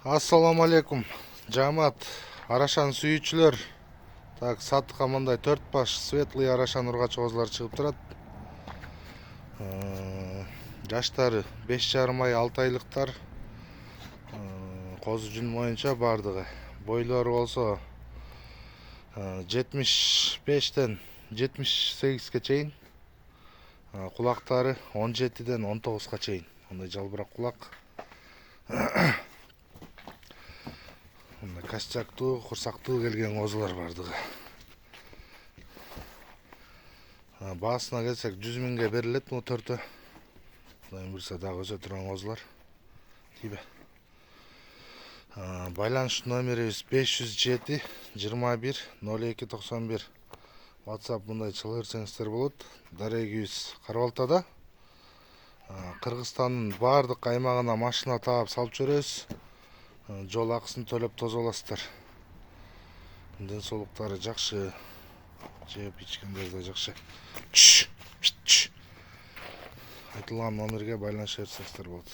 Assalamu алейкум. Жамат, арашан сүйүүчүлөр. Так, сатыкка мындай 4 баш светлый арашан ургач козулар чыгып турат. Жаштары 5,5 ай, 6 айлыктар. Козу жүн боюнча бардыгы. Бойлору болсо 75ден 78ге чейин. Кулактары 17ден 19га чейин. Мындай жалбырак кулак. Кастяктуу, курсактуу келген козулар бардыгы. Баасына келсек 100 миңге берилет бул төртөө. Кудайым буйрса дагы өсө турган козулар. Тийбе. Байланыш номерибиз 507 21 02 91. WhatsApp мындай чыгырсаңыздар болот. Дарегибиз Карабалтада. Кыргызстандын бардык аймагына машина таап салып жүрөбүз. Жол акысын төлөп тозо аласыздар. Ден соолуктары жакшы, жеп ичкендер да жакшы. Айтылган номерге байланыша берсеңиздер болот.